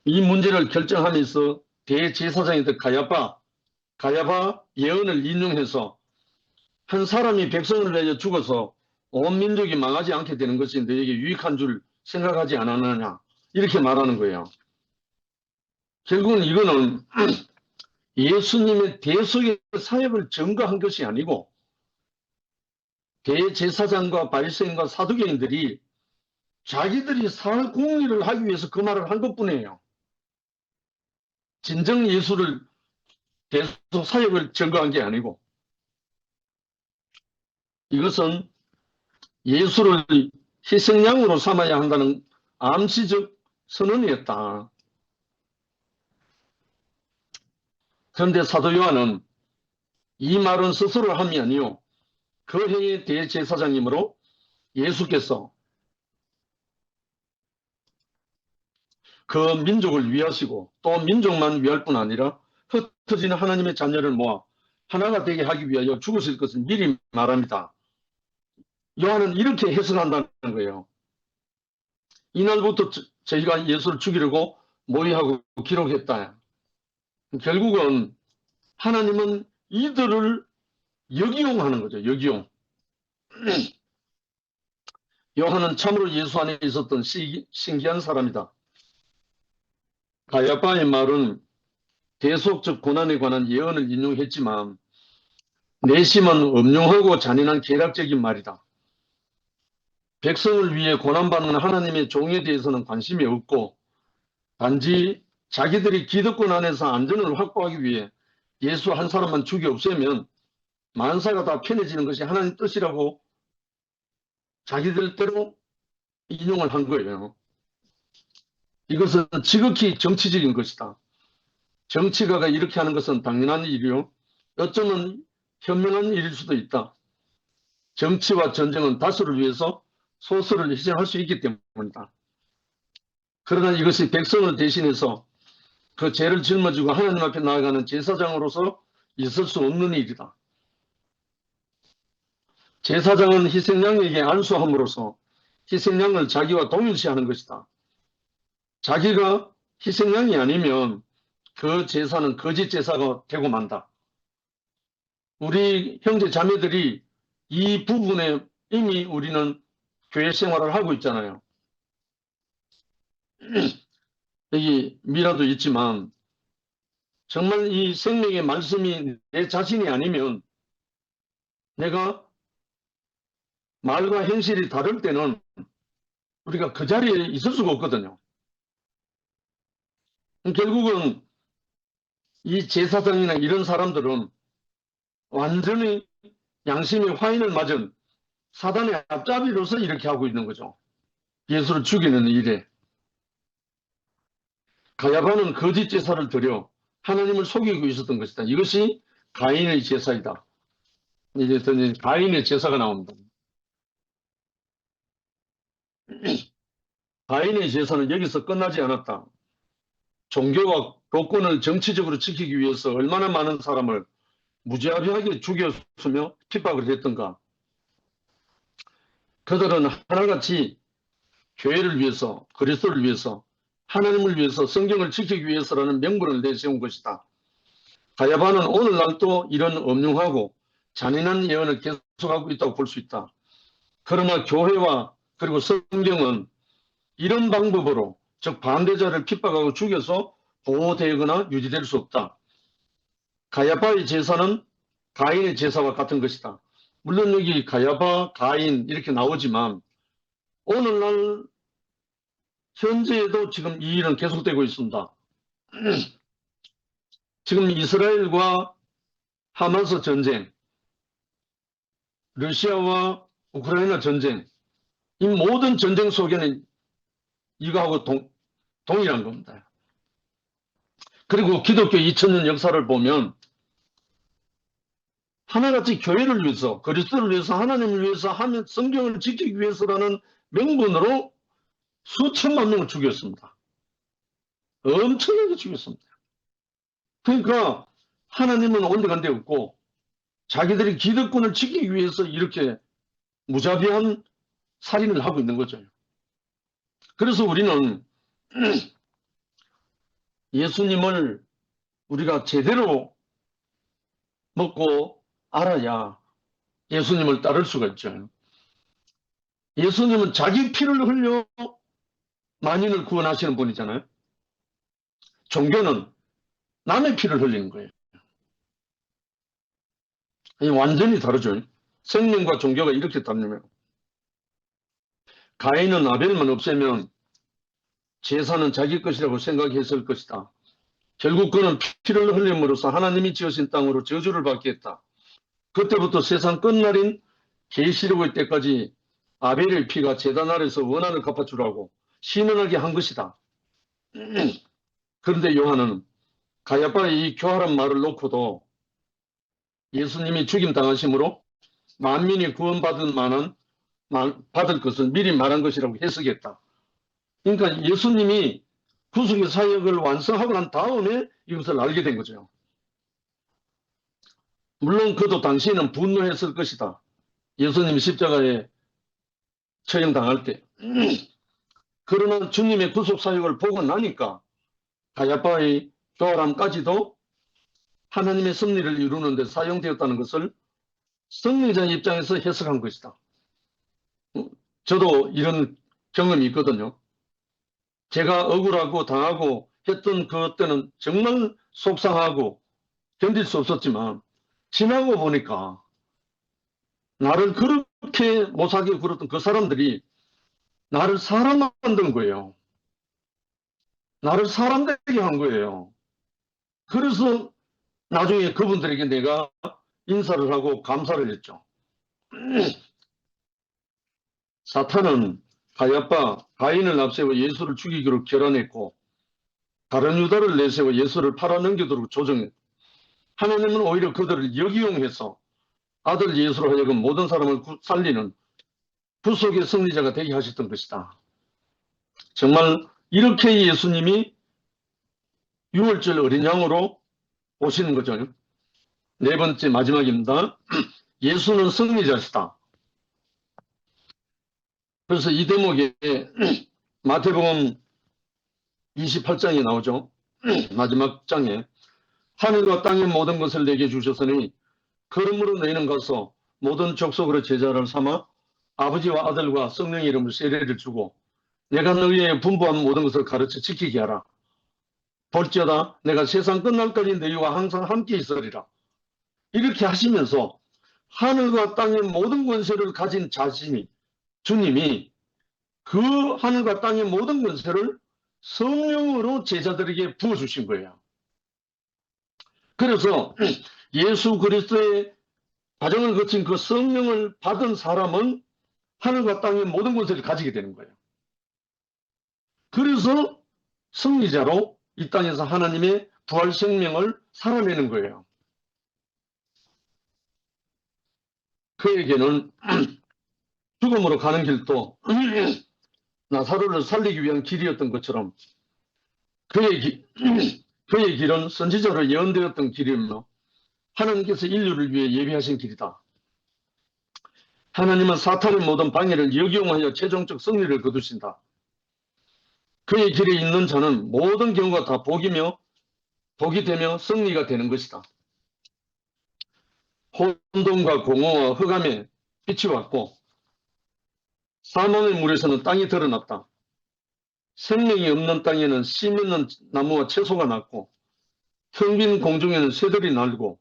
A: 이 문제를 결정하면서 대제사장이던 가야바 예언을 인용해서 한 사람이 백성을 위하여 죽어서 온 민족이 망하지 않게 되는 것이 너에게 유익한 줄 생각하지 않았느냐, 이렇게 말하는 거예요. 결국은 이거는 예수님의 대속의 사역을 증거한 것이 아니고 대제사장과 바리새인과 사두개인들이 자기들이 살 공의를 하기 위해서 그 말을 한 것뿐이에요. 진정 예수를 대속 사역을 증거한 게 아니고, 이것은 예수를 희생양으로 삼아야 한다는 암시적 선언이었다. 그런데 사도 요한은 이 말은 스스로 함이 아니요 그 해의 대제사장이므로 예수께서 그 민족을 위하시고 또 민족만 위할 뿐 아니라 흩어진 하나님의 자녀를 모아 하나가 되게 하기 위하여 죽으실 것을 미리 말합니다. 요한은 이렇게 해석한다는 거예요. 이날부터 저희가 예수를 죽이려고 모의하고 기록했다. 결국은 하나님은 이들을 역이용하는 거죠. 역이용. 요한은 참으로 예수 안에 있었던 신기한 사람이다. 가야바의 말은 대속적 고난에 관한 예언을 인용했지만 내심은 음흉하고 잔인한 계략적인 말이다. 백성을 위해 고난받는 하나님의 종에 대해서는 관심이 없고 단지 자기들이 기득권 안에서 안전을 확보하기 위해 예수 한 사람만 죽여 없애면 만사가 다 편해지는 것이 하나님 뜻이라고 자기들대로 인용을 한 거예요. 이것은 지극히 정치적인 것이다. 정치가가 이렇게 하는 것은 당연한 일이요. 어쩌면 현명한 일일 수도 있다. 정치와 전쟁은 다수를 위해서 소수를 희생할 수 있기 때문이다. 그러나 이것이 백성을 대신해서 그 죄를 짊어지고 하나님 앞에 나아가는 제사장으로서 있을 수 없는 일이다. 제사장은 희생양에게 안수함으로써 희생양을 자기와 동일시하는 것이다. 자기가 희생양이 아니면 그 제사는 거짓 제사가 되고 만다. 우리 형제 자매들이 이 부분에 이미 우리는 교회 생활을 하고 있잖아요. 여기 미라도 있지만 정말 이 생명의 말씀이 내 자신이 아니면 내가 말과 행실이 다를 때는 우리가 그 자리에 있을 수가 없거든요. 결국은 이 제사장이나 이런 사람들은 완전히 양심의 화인을 맞은 사단의 앞잡이로서 이렇게 하고 있는 거죠. 예수를 죽이는 일에. 가야바는 거짓 제사를 드려 하나님을 속이고 있었던 것이다. 이것이 가인의 제사이다. 이제 가인의 제사가 나옵니다. 가인의 제사는 여기서 끝나지 않았다. 종교와 교권을 정치적으로 지키기 위해서 얼마나 많은 사람을 무자비하게 죽였으며 핍박을 했던가. 그들은 하나같이 교회를 위해서, 그리스도를 위해서, 하나님을 위해서, 성경을 지키기 위해서라는 명분을 내세운 것이다. 가야바는 오늘날도 이런 엄중하고 잔인한 예언을 계속하고 있다고 볼 수 있다. 그러나 교회와 그리고 성경은 이런 방법으로, 즉 반대자를 핍박하고 죽여서 보호되거나 유지될 수 없다. 가야바의 제사는 가인의 제사와 같은 것이다. 물론 여기 가야바, 가인 이렇게 나오지만 오늘날 현재에도 지금 이 일은 계속되고 있습니다. 지금 이스라엘과 하마스 전쟁, 러시아와 우크라이나 전쟁, 이 모든 전쟁 속에는 이거하고 동일한 겁니다. 그리고 기독교 2000년 역사를 보면 하나같이 교회를 위해서, 그리스도를 위해서, 하나님을 위해서 하면 성경을 지키기 위해서라는 명분으로 수천만 명을 죽였습니다. 엄청나게 죽였습니다. 그러니까 하나님은 온데간데 없고 자기들이 기득권을 지키기 위해서 이렇게 무자비한 살인을 하고 있는 거죠. 그래서 우리는 예수님을 우리가 제대로 먹고 알아야 예수님을 따를 수가 있죠. 예수님은 자기 피를 흘려 만인을 구원하시는 분이잖아요. 종교는 남의 피를 흘리는 거예요. 완전히 다르죠. 생명과 종교가 이렇게 다르면 가인은 아벨만 없애면 제사는 자기 것이라고 생각했을 것이다. 결국 그는 피를 흘림으로써 하나님이 지으신 땅으로 저주를 받게 했다. 그때부터 세상 끝날인 계시록의 때까지 아벨의 피가 제단 아래서 원한을 갚아주라고 신원하게 한 것이다. 그런데 요한은 가야바의 이 교활한 말을 놓고도 예수님이 죽임당하심으로 만민이 구원받을 받을 것을 미리 말한 것이라고 해석했다. 그러니까 예수님이 구속의 사역을 완성하고 난 다음에 이것을 알게 된 거죠. 물론 그도 당시에는 분노했을 것이다. 예수님이 십자가에 처형당할 때. 그러나 주님의 구속 사역을 보고 나니까 가야바의 교활함까지도 하나님의 섭리를 이루는 데 사용되었다는 것을 승리자 입장에서 해석한 것이다. 저도 이런 경험이 있거든요. 제가 억울하고 당하고 했던 그때는 정말 속상하고 견딜 수 없었지만 지나고 보니까 나를 그렇게 못하게 굴었던 그 사람들이 나를 사람 만든 거예요. 나를 사람 되게 한 거예요. 그래서 나중에 그분들에게 내가 인사를 하고 감사를 했죠. 사탄은 가야바, 가인을 앞세워 예수를 죽이기로 결단했고 다른 유다를 내세워 예수를 팔아넘기도록 조정했고 하나님은 오히려 그들을 역이용해서 아들 예수로 하여금 모든 사람을 살리는 구속의 승리자가 되게 하셨던 것이다. 정말 이렇게 예수님이 6월절 어린 양으로 오시는 거죠. 네 번째 마지막입니다. 예수는 승리자시다. 그래서 이 대목에 마태복음 28장에 나오죠. 마지막 장에 하늘과 땅의 모든 것을 내게 주셨으니 그러므로 너희는 가서 모든 족속으로 제자를 삼아 아버지와 아들과 성령의 이름으로 세례를 주고 내가 너희에게 분부한 모든 것을 가르쳐 지키게 하라. 볼지어다 내가 세상 끝날까지 너희와 항상 함께 있으리라. 이렇게 하시면서 하늘과 땅의 모든 권세를 가진 자신이 주님이 그 하늘과 땅의 모든 권세를 성령으로 제자들에게 부어주신 거예요. 그래서 예수 그리스도의 과정을 거친 그 성령을 받은 사람은 하늘과 땅의 모든 권세를 가지게 되는 거예요. 그래서 승리자로 이 땅에서 하나님의 부활 생명을 살아내는 거예요. 그에게는 죽음으로 가는 길도 나사로를 살리기 위한 길이었던 것처럼 그의 길은 선지자로 예언되었던 길이며 하나님께서 인류를 위해 예비하신 길이다. 하나님은 사탄의 모든 방해를 역이용하여 최종적 승리를 거두신다. 그의 길에 있는 자는 모든 경우가 다 복이 되며 승리가 되는 것이다. 혼돈과 공허와 흑암에 빛이 왔고 사망의 물에서는 땅이 드러났다. 생명이 없는 땅에는 씨 맺는 나무와 채소가 났고 텅 빈 공중에는 새들이 날고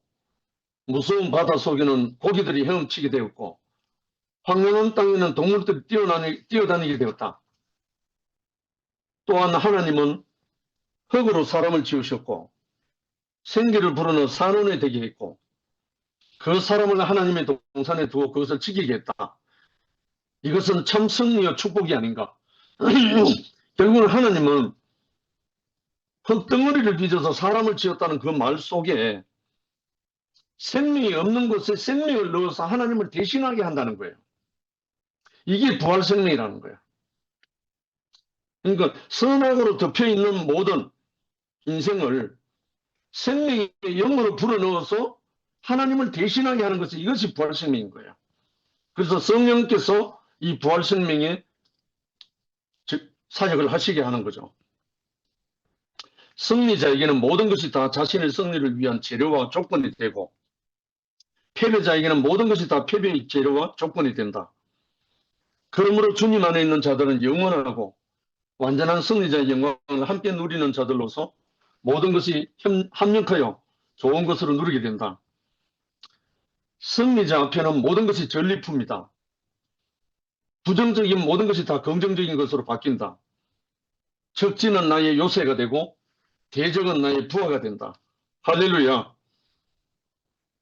A: 무서운 바다 속에는 고기들이 헤엄치게 되었고 황량한 땅에는 동물들이 뛰어다니게 되었다. 또한 하나님은 흙으로 사람을 지으셨고 생기를 불어넣어 산원에 되게 했고 그 사람을 하나님의 동산에 두어 그것을 지키게 했다. 이것은 참 승리와 축복이 아닌가. 결국은 하나님은 흙덩어리를 빚어서 사람을 지었다는 그 말 속에 생명이 없는 곳에 생명을 넣어서 하나님을 대신하게 한다는 거예요. 이게 부활 생명이라는 거예요. 그러니까 선악으로 덮여있는 모든 인생을 생명의 영으로 불어넣어서 하나님을 대신하게 하는 것이 이것이 부활생명인 거예요. 그래서 성령께서 이 부활생명의 사역을 하시게 하는 거죠. 승리자에게는 모든 것이 다 자신의 승리를 위한 재료와 조건이 되고 패배자에게는 모든 것이 다 패배의 재료와 조건이 된다. 그러므로 주님 안에 있는 자들은 영원하고 완전한 승리자의 영광을 함께 누리는 자들로서 모든 것이 합력하여 좋은 것으로 누리게 된다. 승리자 앞에는 모든 것이 전리품이다. 부정적인 모든 것이 다 긍정적인 것으로 바뀐다. 적지는 나의 요새가 되고 대적은 나의 부하가 된다. 할렐루야.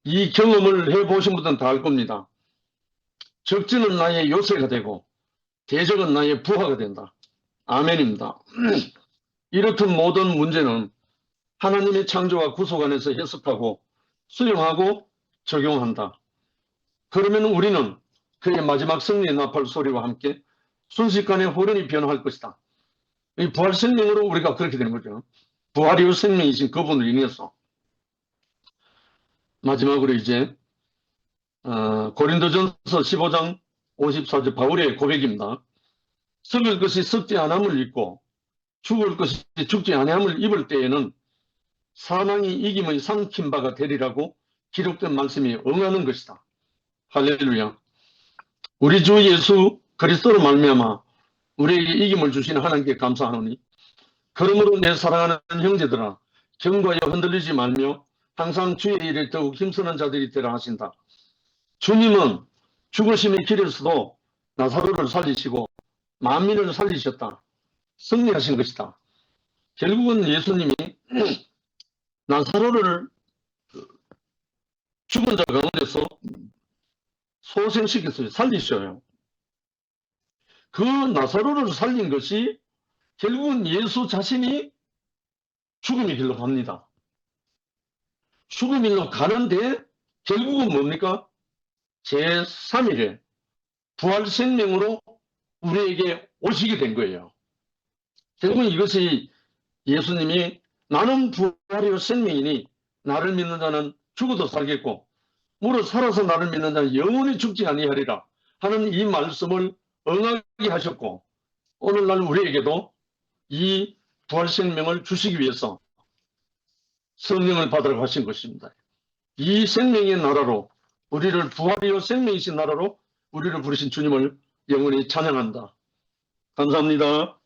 A: 이 경험을 해보신 분들은 다 알 겁니다. 적지는 나의 요새가 되고 대적은 나의 부하가 된다. 아멘입니다. 이렇듯 모든 문제는 하나님의 창조와 구속 안에서 해석하고 수용하고 적용한다. 그러면 우리는 그의 마지막 승리의 나팔 소리와 함께 순식간에 호련히 변화할 것이다. 이 부활 생명으로 우리가 그렇게 되는 거죠. 부활이요 생명이신 그분을 인해서. 마지막으로 이제 고린도전서 15장 54절 바울의 고백입니다. 썩을 것이 썩지 않음을 입고 죽을 것이 죽지 아니함을 입을 때에는 사망이 이김의 삼킨 바가 되리라고 기록된 말씀이 응하는 것이다. 할렐루야. 우리 주 예수 그리스도로 말미암아 우리에게 이김을 주시는 하나님께 감사하노니 그러므로 내 사랑하는 형제들아 경과에 흔들리지 말며 항상 주의 일에 더욱 힘쓰는 자들이 되라 하신다. 주님은 죽으심의 길에서도 나사로를 살리시고 만민을 살리셨다. 승리하신 것이다. 결국은 예수님이 나사로를 죽은 자 가운데서 소생시켰어요. 살리셔요. 그 나사로를 살린 것이 결국은 예수 자신이 죽음의 길로 갑니다. 죽음의 길로 가는데 결국은 뭡니까? 제3일에 부활 생명으로 우리에게 오시게 된 거예요. 결국은 이것이 예수님이 나는 부활이요 생명이니 나를 믿는 자는 죽어도 살겠고 무릇 살아서 나를 믿는 자는 영원히 죽지 아니하리라 하는 이 말씀을 응하게 하셨고 오늘날 우리에게도 이 부활 생명을 주시기 위해서 성령을 받으라고 하신 것입니다. 이 생명의 나라로 우리를 부활이요 생명이신 나라로 우리를 부르신 주님을 영원히 찬양한다. 감사합니다.